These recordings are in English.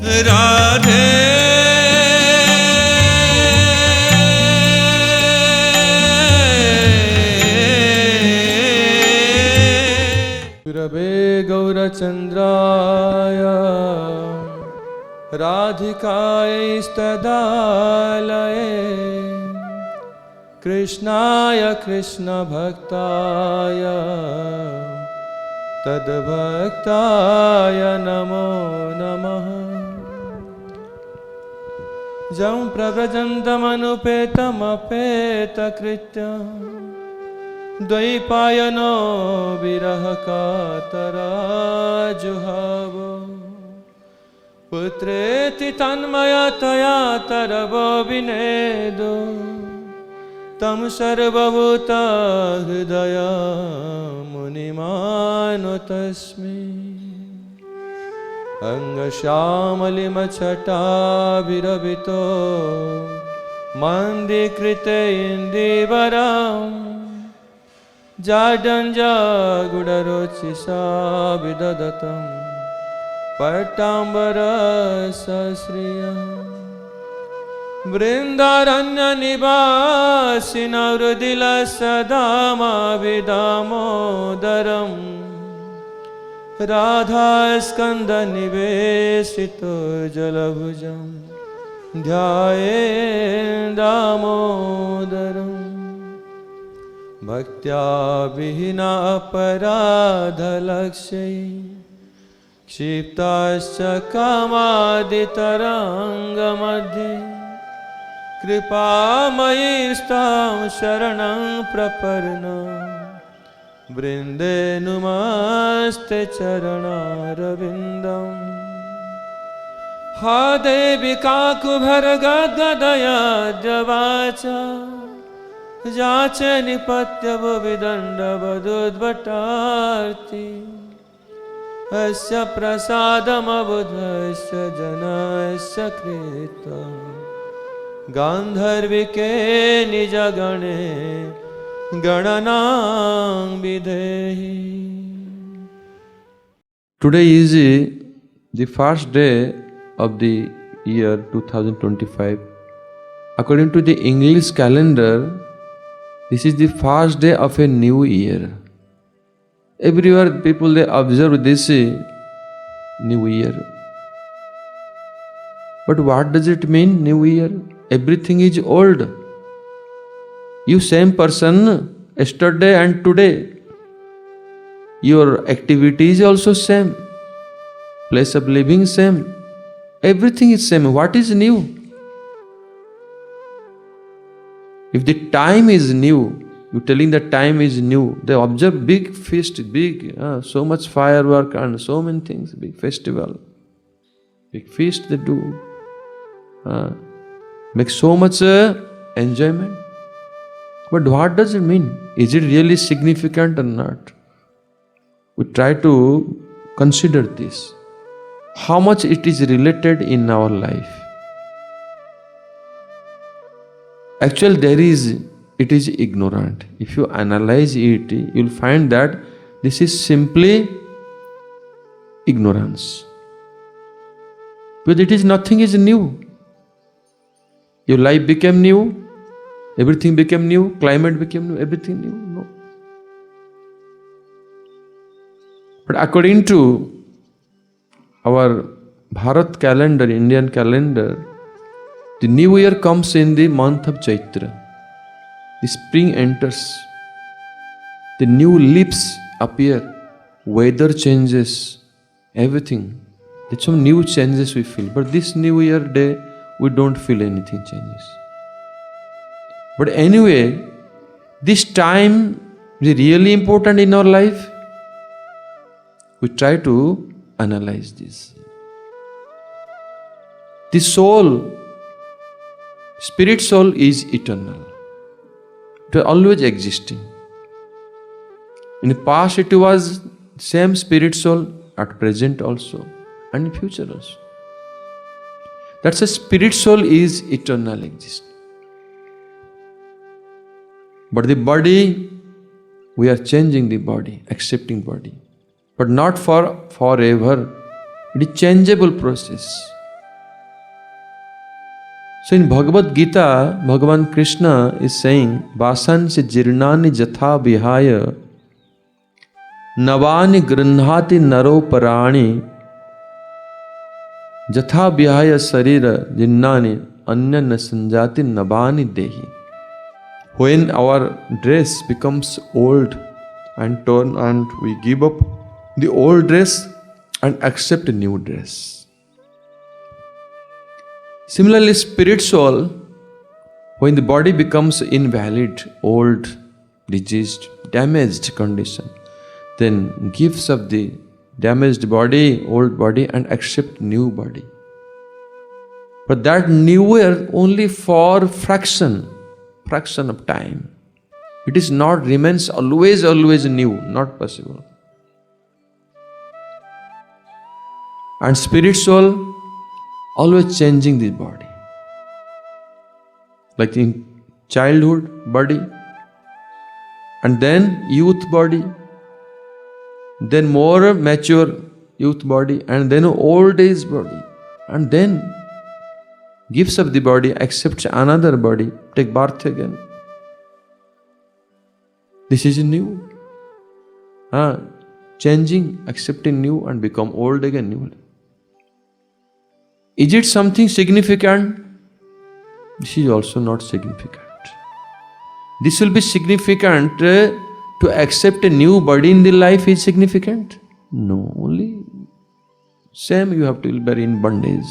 Radhe Gurave Gaurachandraya Radhikaya Istadalaye Krishnaya Krishna Bhaktaya Tadbhaktaya Namo Namaha Jam Pravajantamanupeta Mapeta Kritya Dvaipayano Virahakatara Juhavo Putreti Tanmayataya Taravo Vinedo Tam Sarvabhuta Hridaya Munimano Tasmi Angashamali Machata Virabhito Mandi Krite Indivaram Jadanja Gudarochisa Vidadatam Partambara Sasriya Vrindaranya Nivasina Vrudila Sadama Vidamodaram Radha Skanda Nivesito Jalabhujam Dhyayen Damodaram Bhaktya Vihina Aparadha Lakshay Kshiptascha Kamadhitaranga Madhye Kripa Mayistam Sharanam Praparna Vrinde Numaste Charana Ravindam Ha Devi Kakubharga Gadaya Javacha Jache Nipatya Vidanda Vadudvatarti Asya Prasadam Abudhasya Janasya Krita Gandharvike Nijagane Gananang Videhi. Today is the first day of the year 2025. According to the English calendar, this is the first day of a new year. Everywhere people they observe this new year. But what does it mean, new year? Everything is old. You same person yesterday and today. Your activity is also same. Place of living same. Everything is same. What is new? If the time is new, you're telling that time is new, they observe big feast, so much firework and so many things, big festival. Big feast they do. Make so much enjoyment. But what does it mean? Is it really significant or not? We try to consider this. How much it is related in our life. Actually, it is ignorant. If you analyze it, you'll find that this is simply ignorance. But nothing is new. Your life became new, everything became new, climate became new, everything new. No. But according to our Bharat calendar, Indian calendar, the new year comes in the month of Chaitra. The spring enters. The new leaves appear. Weather changes. Everything. There's some new changes we feel. But this new year day, we don't feel anything changes. But anyway, this time is really important in our life. We try to analyze this. The soul, spirit soul is eternal. It was always existing. In the past it was same spirit soul, at present also, and in future also. That's a spirit soul is eternal existing. But the body, we are changing the body, accepting body. But not for forever. It is changeable process. So in Bhagavad Gita, Bhagavan Krishna is saying, Vasansi jirnani jatha vihaya navani grunhati naro parani jatha vihaya sarira jinnani anya nasanjati navani dehi. When our dress becomes old and torn and we give up the old dress and accept a new dress. Similarly, spirit soul, when the body becomes invalid, old, diseased, damaged condition, then gives up the damaged body, old body and accept new body. But that newer only for fraction of time. It is not remains always new, not possible. And spirit soul always changing this body. Like in childhood body, and then youth body, then more mature youth body, and then old age body, and then gives up the body, accepts another body, take birth again. This is new. Changing, accepting new and become old again, new. Is it something significant? This is also not significant. This will be significant to accept a new body in the life is significant? No, only same you have to be in bondage.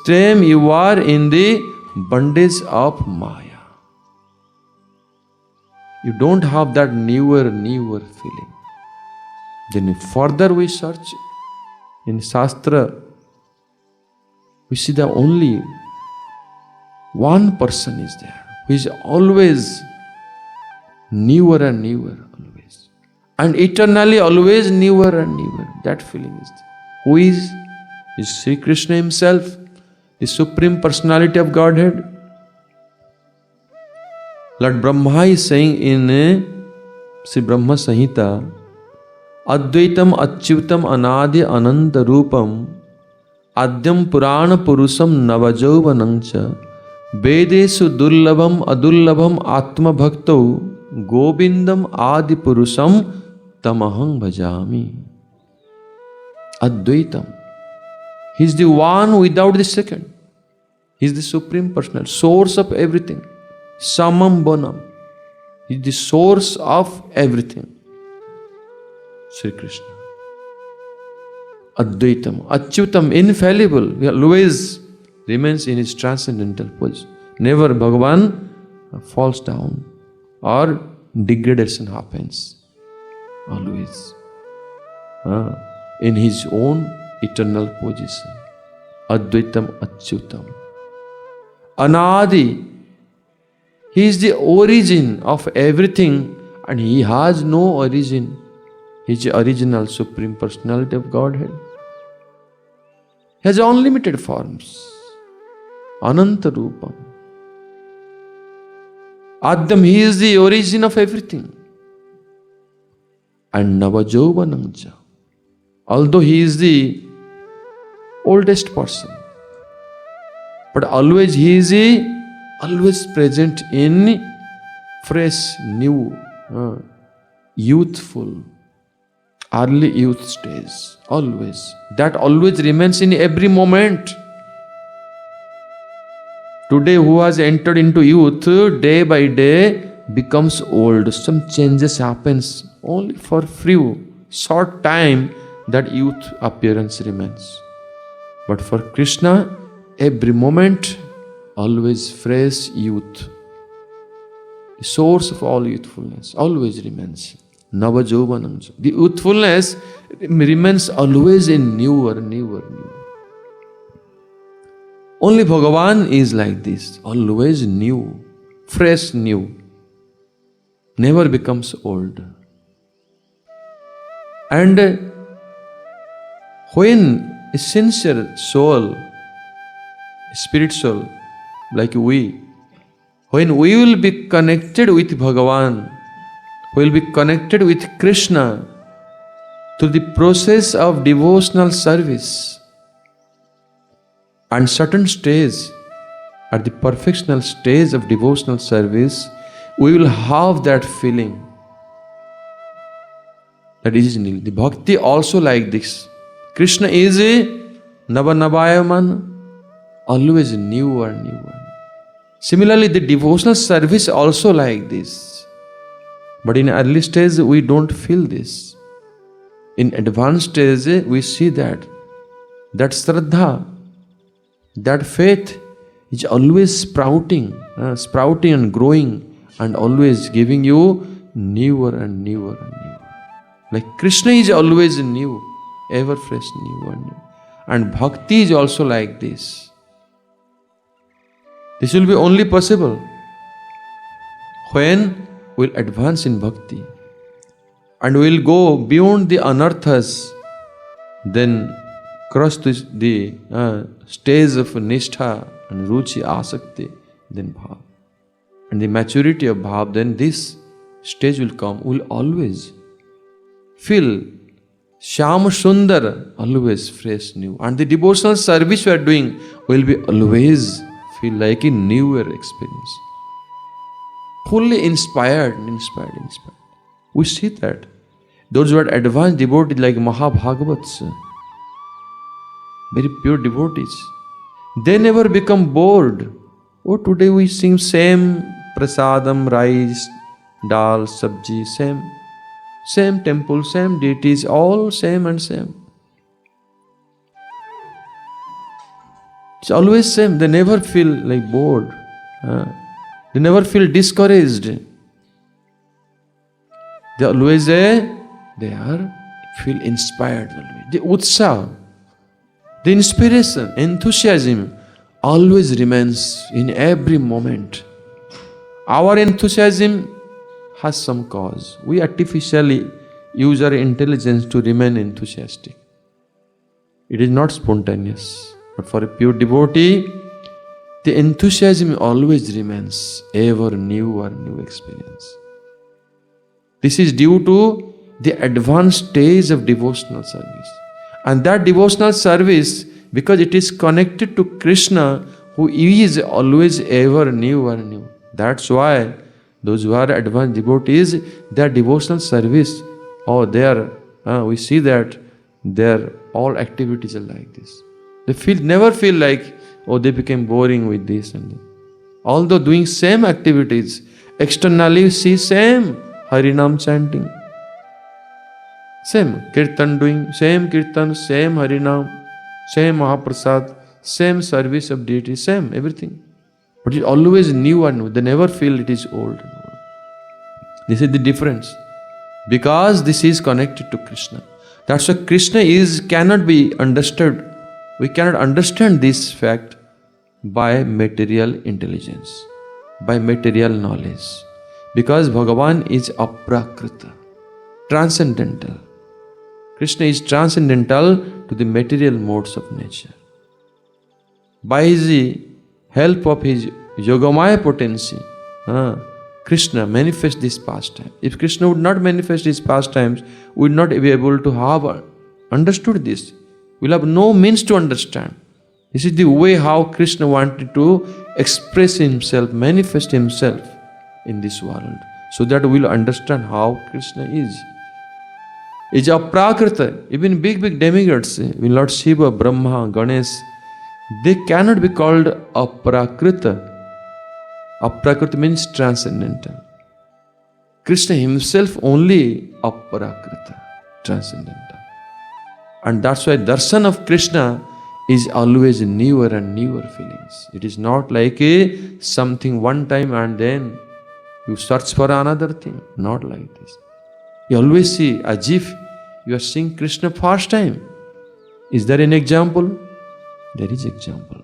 Same you are in the bondage of Maya. You don't have that newer feeling. Then further we search in Shastra, we see that only one person is there who is always newer and newer, always. And eternally always newer and newer. That feeling is there. Who is? Is Sri Krishna himself, the Supreme Personality of Godhead. Lord Brahma is saying in Sri Brahma Samhita, Advaitam Achyutam Anadi Ananta Rupam Adyam Purana Purusam Navajovanancha Vedesu Durlabham Adullabham Atma Bhakto Govindam Adi Purusam Tamahang Bhajami. Advaitam. He is the one without the second. He is the Supreme Personal, source of everything. Samam Bonam. He is the source of everything. Sri Krishna. Advaitam, Achyutam, infallible. He always remains in his transcendental position. Never Bhagavan falls down or degradation happens. Always. In his own eternal position. Advaitam Achyutam. Anadi. He is the origin of everything and he has no origin. He is the original Supreme Personality of Godhead. He has unlimited forms. Ananta Rupam. Adyam, he is the origin of everything. And Navajovanancha. Although he is the oldest person, but always he is always present in fresh, new, youthful, early youth stage. Always. That always remains in every moment. Today who has entered into youth, day by day becomes old. Some changes happens only for few, short time that youth appearance remains. But for Krishna, every moment, always fresh youth. The source of all youthfulness always remains. Navajovanam. The youthfulness remains always in newer. Only Bhagavan is like this, always new, fresh new. Never becomes old. And when a sincere soul, spirit soul, like we, when we will be connected with Bhagavan, we will be connected with Krishna through the process of devotional service. And certain stage, at the perfectional stage of devotional service, we will have that feeling. That is new. The bhakti also like this. Krishna is a Navanavayaman, always newer, newer. Similarly, the devotional service also like this. But in early stage, we don't feel this. In advanced stage, we see that Shraddha, that faith is always sprouting and growing and always giving you newer and newer and newer. Like Krishna is always new, ever fresh, new and new. And bhakti is also like this. This will be only possible when we'll advance in bhakti and we'll go beyond the anarthas, then cross the stage of nishtha and ruchi asakti, then bhav. And the maturity of bhav, then this stage will come. We'll always feel Shyam Sundar, always fresh, new. And the devotional service we are doing will be always feel like a newer experience. Fully inspired. We see that. Those who are advanced devotees like Mahabhagavats, very pure devotees, they never become bored. Oh, today we sing same prasadam, rice, dal, sabji, same temple, same deities, all same and same. It's always same. They never feel like bored. They never feel discouraged. They always feel inspired. The utsaha, the inspiration, enthusiasm always remains in every moment. Our enthusiasm has some cause. We artificially use our intelligence to remain enthusiastic. It is not spontaneous. But for a pure devotee, the enthusiasm always remains, ever new experience. This is due to the advanced stage of devotional service. And that devotional service, because it is connected to Krishna, who is always ever new. That's why those who are advanced devotees, their devotional service, we see that their all activities are like this. They never feel like, they became boring with this and that. Although doing same activities, externally see same Harinam chanting, same kirtan doing, same kirtan, same Harinam, same Mahaprasad, same service of deity, same everything. But it's always new and new. They never feel it is old. This is the difference. Because this is connected to Krishna. That's why Krishna cannot be understood. We cannot understand this fact by material intelligence, by material knowledge. Because Bhagavan is aprakrita, transcendental. Krishna is transcendental to the material modes of nature. By his help of his yogamaya potency, Krishna manifests this pastime. If Krishna would not manifest his pastimes, we would not be able to have understood this. We'll have no means to understand. This is the way how Krishna wanted to express himself, manifest himself in this world, so that we'll understand how Krishna is. Is aprakrita. Even big demigods, Lord Shiva, Brahma, Ganesh, they cannot be called aprakrita. Aprakrita means transcendental. Krishna himself only aprakrita, transcendental. And that's why darshan of Krishna is always newer and newer feelings. It is not like something one time and then you search for another thing. Not like this. You always see as if you are seeing Krishna first time. Is there an example? There is example.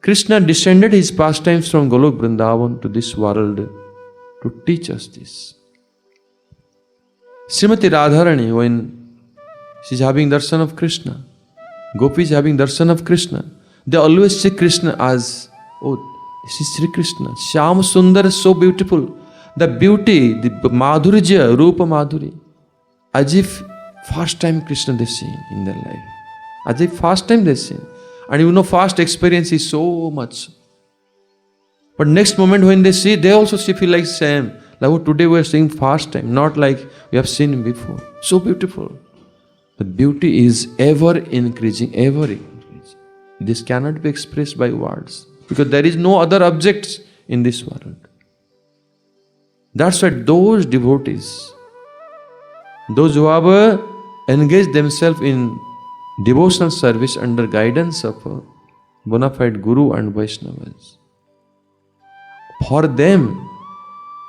Krishna descended his pastimes from Golok Vrindavan to this world to teach us this. Srimati Radharani, when she is having darshan of Krishna, Gopi is having darshan of Krishna, they always see Krishna as, this is Sri Krishna. Shyam Sundar is so beautiful. The beauty, the Madhurya, Rupa Madhuri, as if first time Krishna they see in their life. As if first time they see. And first experience is so much But next moment when they see, they also feel like same. Like, oh, today we are seeing fast time, not like we have seen before. So beautiful. The beauty is ever increasing, ever increasing. This cannot be expressed by words, because there is no other objects in this world. That's why those devotees, those who have engaged themselves in devotional service under guidance of a bona fide Guru and Vaishnavas, for them,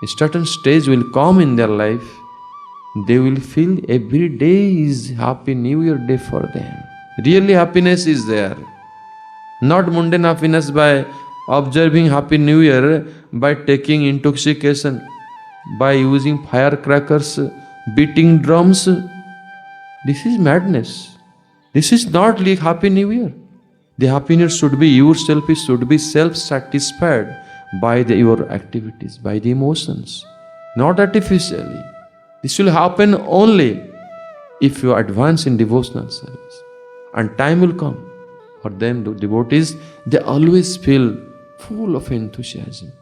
a certain stage will come in their life, they will feel every day is Happy New Year day for them. Really happiness is there. Not mundane happiness by observing Happy New Year, by taking intoxication, by using firecrackers, beating drums. This is madness. This is not like Happy New Year. The happiness should be yourself, it should be self-satisfied by your activities, by the emotions, not artificially. This will happen only if you advance in devotional service. And time will come. For them, the devotees, they always feel full of enthusiasm.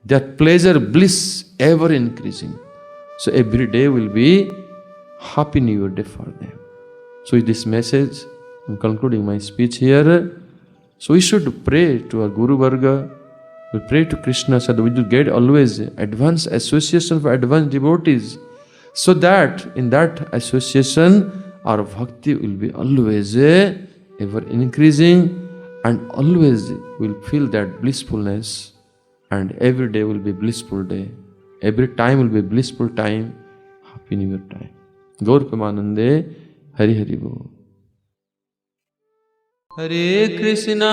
Their pleasure, bliss ever increasing. So every day will be Happy New Year day for them. So with this message, I'm concluding my speech here. So we should pray to our Guru Varga. We pray to Krishna so that we will get always advanced association for advanced devotees, so that in that association our bhakti will be always ever increasing, and always will feel that blissfulness, and every day will be blissful day. Every time will be blissful time, Happy New Year time. Gaur Premanande, Hari Hari Bol. Hare Krishna,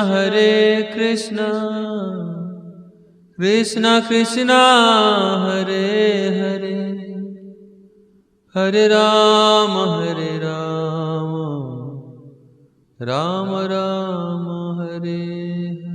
Krishna Krishna, Hare Hare, Hare Rama, Rama Rama, Hare Hare.